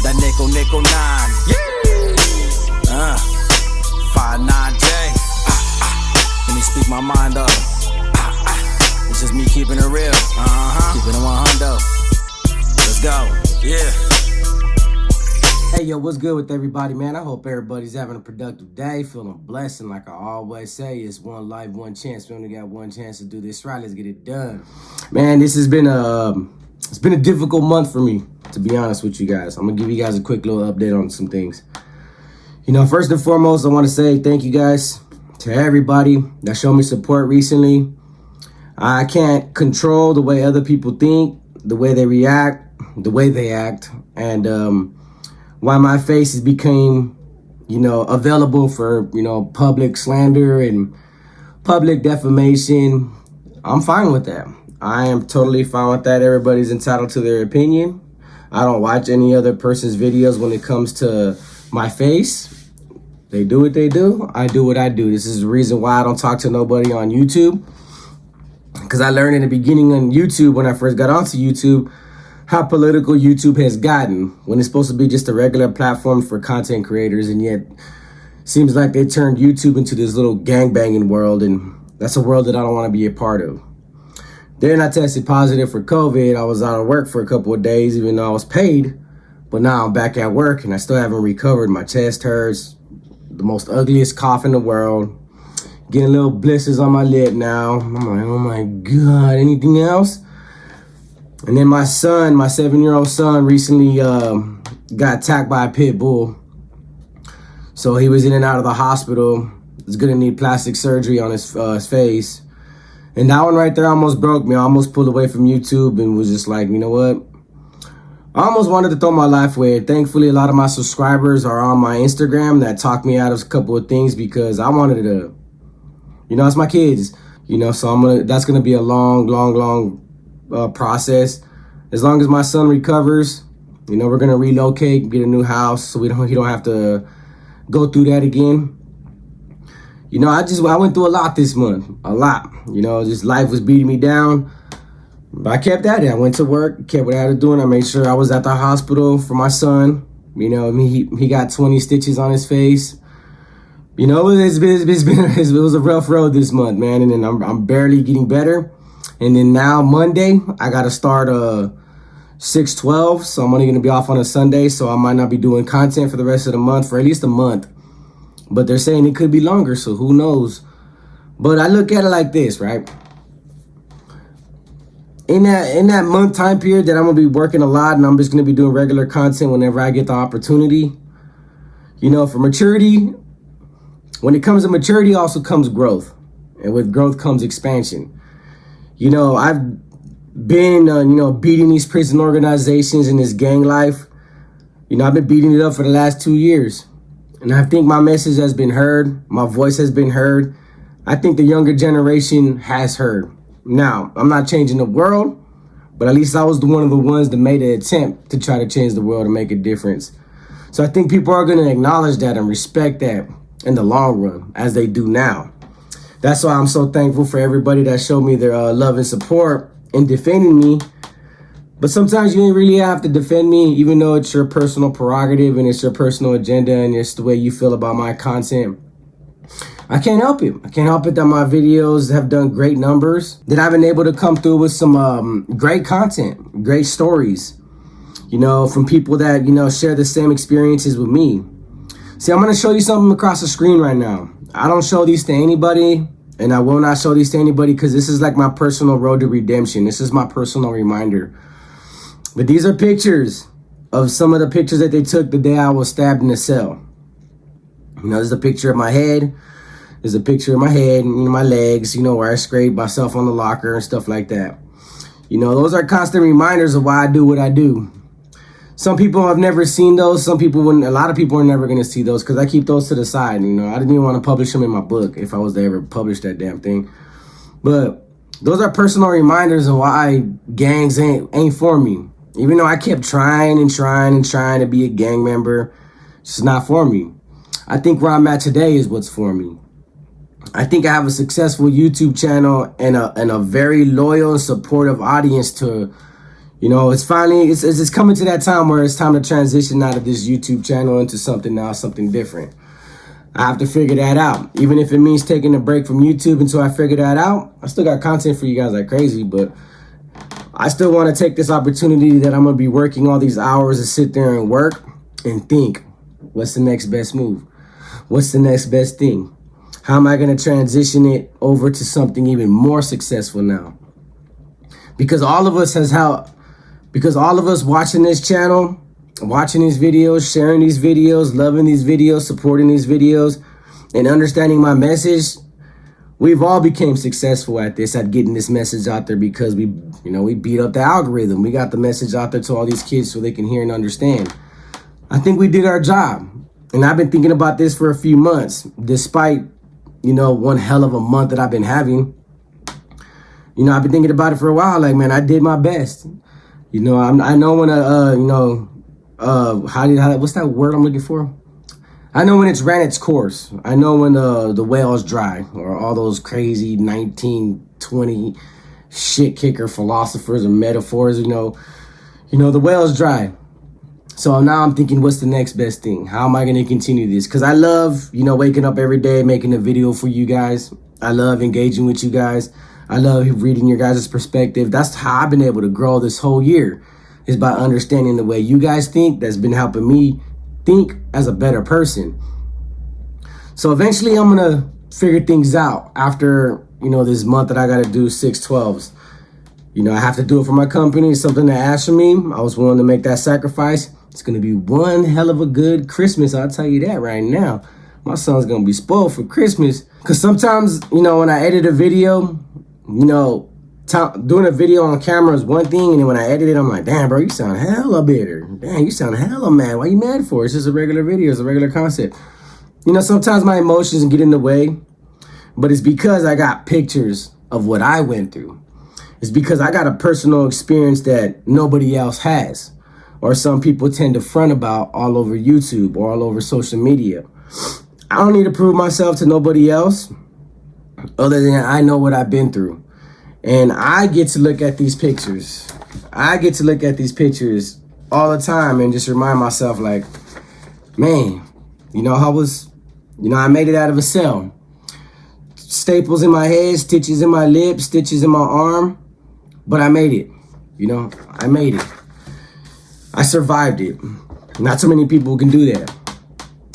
That nickel 9. Yeah. 5-9J. Let me speak my mind up. It's just me keeping it real. Keeping it 100. Let's go. Yeah. Hey, yo, what's good with everybody, man? I hope everybody's having a productive day, feeling blessed, and like I always say, it's one life, one chance. We only got one chance to do this right. Let's get it done. Man, this has been it's been a difficult month for me, to be honest with you guys. I'm gonna give you guys a quick little update on some things. You know, first and foremost, I want to say thank you guys to everybody that showed me support recently. I can't control the way other people think, the way they react, the way they act, and why my face has became, available for, public slander and public defamation. I'm fine with that. I am totally fine with that. Everybody's entitled to their opinion. I don't watch any other person's videos when it comes to my face. They do what they do. I do what I do. This is the reason why I don't talk to nobody on YouTube. Because I learned in the beginning on YouTube, when I first got onto YouTube, how political YouTube has gotten when it's supposed to be just a regular platform for content creators, and yet seems like they turned YouTube into this little gangbanging world, and that's a world that I don't want to be a part of. Then I tested positive for COVID. I was out of work for a couple of days, even though I was paid, but now I'm back at work and I still haven't recovered. My chest hurts, the most ugliest cough in the world, getting little blisters on my lip now. I'm like, oh my God, anything else? And then my son, my 7-year-old son, recently got attacked by a pit bull. So he was in and out of the hospital. He's gonna need plastic surgery on his face. And that one right there almost broke me. I almost pulled away from YouTube and was just like, you know what? I almost wanted to throw my life away. Thankfully, a lot of my subscribers are on my Instagram that talked me out of a couple of things, because I wanted to, it's my kids, so that's gonna be a long process. As long as my son recovers, we're gonna relocate, get a new house, so he don't have to go through that again. I went through a lot this month, a lot. Just life was beating me down, but I kept at it. I went to work, kept what I had to do, and I made sure I was at the hospital for my son. He got 20 stitches on his face. It was a rough road this month, man, and then I'm barely getting better. And then now Monday, I got to start 6/12, so I'm only going to be off on a Sunday, so I might not be doing content for the rest of the month, for at least a month. But they're saying it could be longer, so who knows? But I look at it like this, right? In that month time period that I'm going to be working a lot, and I'm just going to be doing regular content whenever I get the opportunity. For maturity, when it comes to maturity also comes growth. And with growth comes expansion. I've been, beating these prison organizations and this gang life. I've been beating it up for the last 2 years. And I think my message has been heard. My voice has been heard. I think the younger generation has heard. Now, I'm not changing the world, but at least I was one of the ones that made an attempt to try to change the world and make a difference. So I think people are going to acknowledge that and respect that in the long run, as they do now. That's why I'm so thankful for everybody that showed me their love and support in defending me. But sometimes you ain't really have to defend me, even though it's your personal prerogative and it's your personal agenda and it's the way you feel about my content. I can't help it. I can't help it that my videos have done great numbers, that I've been able to come through with some great content, great stories, from people that, share the same experiences with me. See, I'm going to show you something across the screen right now. I don't show these to anybody, and I will not show these to anybody, because this is like my personal road to redemption. This is my personal reminder. But these are pictures of some of the pictures that they took the day I was stabbed in the cell. There's a picture of my head. There's a picture of my head and my legs, where I scraped myself on the locker and stuff like that. Those are constant reminders of why I do what I do. Some people have never seen those. A lot of people are never going to see those, because I keep those to the side. I didn't even want to publish them in my book if I was to ever publish that damn thing. But those are personal reminders of why gangs ain't for me. Even though I kept trying to be a gang member, it's just not for me. I think where I'm at today is what's for me. I think I have a successful YouTube channel and a very loyal and supportive audience to, You know, it's finally, it's coming to that time where it's time to transition out of this YouTube channel into something now, something different. I have to figure that out. Even if it means taking a break from YouTube until I figure that out, I still got content for you guys like crazy, but I still want to take this opportunity that I'm going to be working all these hours to sit there and work and think, what's the next best move? What's the next best thing? How am I going to transition it over to something even more successful now? Because all of us watching this channel, watching these videos, sharing these videos, loving these videos, supporting these videos, and understanding my message, we've all became successful at this, at getting this message out there because we beat up the algorithm. We got the message out there to all these kids so they can hear and understand. I think we did our job. And I've been thinking about this for a few months, despite, one hell of a month that I've been having. I've been thinking about it for a while. Like, man, I did my best. I know when what's that word I'm looking for? I know when it's ran its course. I know when the whale's dry, or all those crazy 1920 shit kicker philosophers and metaphors. The whale's dry. So now I'm thinking, what's the next best thing? How am I going to continue this? Because I love, waking up every day, making a video for you guys. I love engaging with you guys. I love reading your guys' perspective. That's how I've been able to grow this whole year, is by understanding the way you guys think. That's been helping me think as a better person. So eventually I'm going to figure things out after, this month that I got to do 612s. I have to do it for my company. It's something that asked for me. I was willing to make that sacrifice. It's going to be one hell of a good Christmas. I'll tell you that right now. My son's going to be spoiled for Christmas. Because sometimes, when I edit a video, doing a video on camera is one thing, and then when I edit it, I'm like, damn, bro, you sound hella bitter. Damn, you sound hella mad. Why you mad for? It's just a regular video. It's a regular concept. Sometimes my emotions get in the way, but it's because I got pictures of what I went through. It's because I got a personal experience that nobody else has, or some people tend to front about all over YouTube or all over social media. I don't need to prove myself to nobody else other than I know what I've been through. And I get to look at these pictures. I get to look at these pictures all the time and just remind myself, like, man, I made it out of a cell. Staples in my head, stitches in my lip, stitches in my arm, but I made it. I made it. I survived it. Not too many people can do that.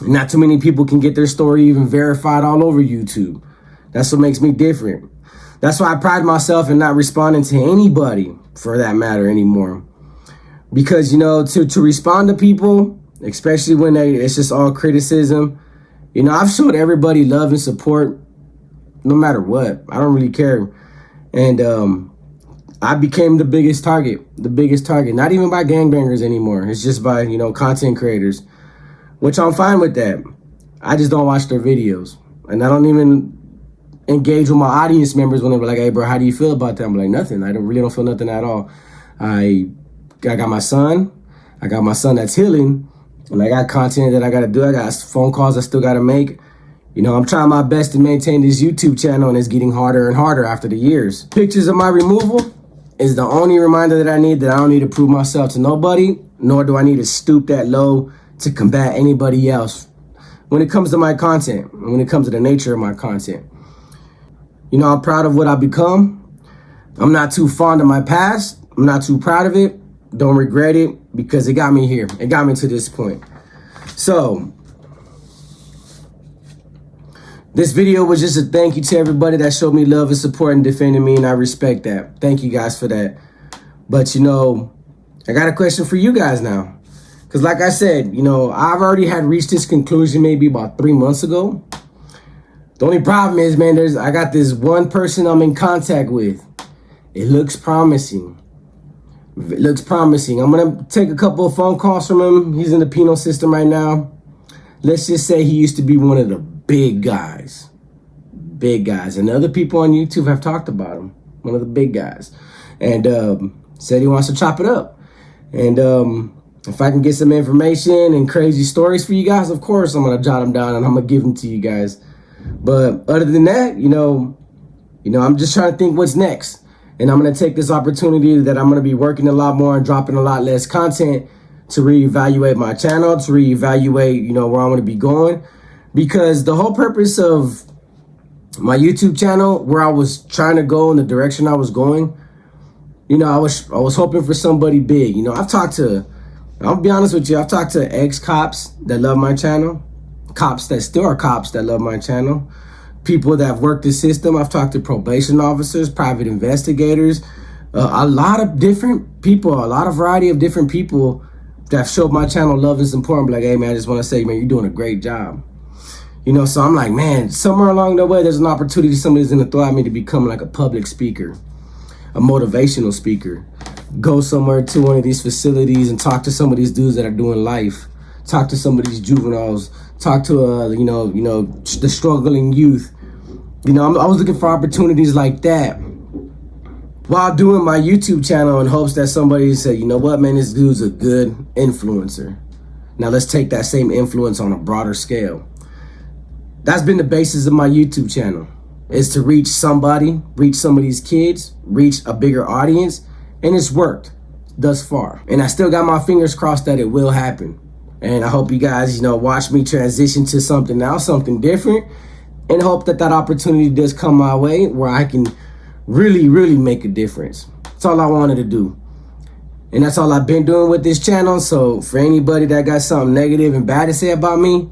Not too many people can get their story even verified all over YouTube. That's what makes me different. That's why I pride myself in not responding to anybody, for that matter, anymore. Because, to respond to people, especially when it's just all criticism, I've showed everybody love and support no matter what. I don't really care. And I became the biggest target. Not even by gangbangers anymore. It's just by, content creators, which I'm fine with that. I just don't watch their videos. And I don't even engage with my audience members when they were like, hey, bro, how do you feel about that? I'm like, nothing. I really don't feel nothing at all. I got my son. I got my son that's healing. And I got content that I got to do. I got phone calls I still got to make. I'm trying my best to maintain this YouTube channel, and it's getting harder and harder after the years. Pictures of my removal is the only reminder that I need, that I don't need to prove myself to nobody, nor do I need to stoop that low to combat anybody else when it comes to my content, and when it comes to the nature of my content. I'm proud of what I've become. I'm not too fond of my past. I'm not too proud of it. Don't regret it, because it got me here. It got me to this point. So this video was just a thank you to everybody that showed me love and support and defended me, and I respect that. Thank you guys for that. But, I got a question for you guys now. Because like I said, I've already had reached this conclusion maybe about 3 months ago. The only problem is, man, I got this one person I'm in contact with. It looks promising. It looks promising. I'm going to take a couple of phone calls from him. He's in the penal system right now. Let's just say he used to be one of the big guys. Big guys. And other people on YouTube have talked about him. One of the big guys. And said he wants to chop it up. And if I can get some information and crazy stories for you guys, of course, I'm going to jot them down and I'm going to give them to you guys. But other than that, I'm just trying to think what's next. And I'm going to take this opportunity that I'm going to be working a lot more and dropping a lot less content to reevaluate my channel, to reevaluate, you know, where I'm going to be going. Because the whole purpose of my YouTube channel, where I was trying to go in the direction I was going, you know, I was hoping for somebody big. You know, I'll be honest with you, I've talked to ex-cops that love my channel, cops that still are cops that love my channel, people that have worked the system. I've talked to probation officers, private investigators, a lot of different people, a lot of variety of different people that have showed my channel love and support. I'm like, hey man, I just want to say, man, you're doing a great job. You know, so I'm like, man, somewhere along the way, there's an opportunity somebody's going to throw at me to become like a public speaker, a motivational speaker. Go somewhere to one of these facilities and talk to some of these dudes that are doing life. Talk to some of these juveniles. Talk to, you know, the struggling youth. You know, I was looking for opportunities like that while doing my YouTube channel in hopes that somebody said, you know what, man, this dude's a good influencer. Now let's take that same influence on a broader scale. That's been the basis of my YouTube channel, is to reach somebody, reach some of these kids, reach a bigger audience, and it's worked thus far. And I still got my fingers crossed that it will happen. And I hope you guys, you know, watch me transition to something else, something different, and hope that that opportunity does come my way where I can really, really make a difference. That's all I wanted to do. And that's all I've been doing with this channel. So for anybody that got something negative and bad to say about me,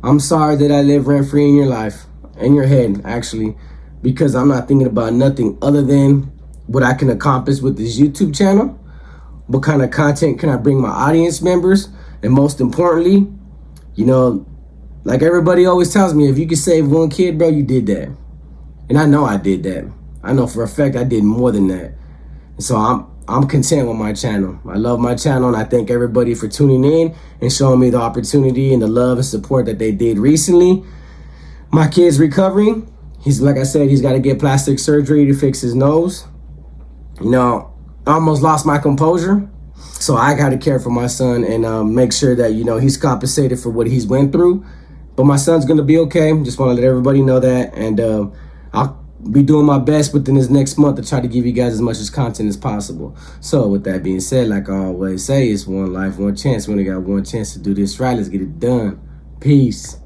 I'm sorry that I live rent-free in your life, in your head, actually, because I'm not thinking about nothing other than what I can accomplish with this YouTube channel. What kind of content can I bring my audience members? And most importantly, you know, like everybody always tells me, if you could save one kid, bro, you did that. And I know I did that. I know for a fact I did more than that. And so I'm content with my channel. I love my channel, and I thank everybody for tuning in and showing me the opportunity and the love and support that they did recently. My kid's recovering. He's, like I said, he's got to get plastic surgery to fix his nose. You know, I almost lost my composure. So I got to care for my son and make sure that, you know, he's compensated for what he's went through. But my son's going to be okay. Just want to let everybody know that. And I'll be doing my best within this next month to try to give you guys as much as content as possible. So with that being said, like I always say, it's one life, one chance. We only got one chance to do this right. Let's get it done. Peace.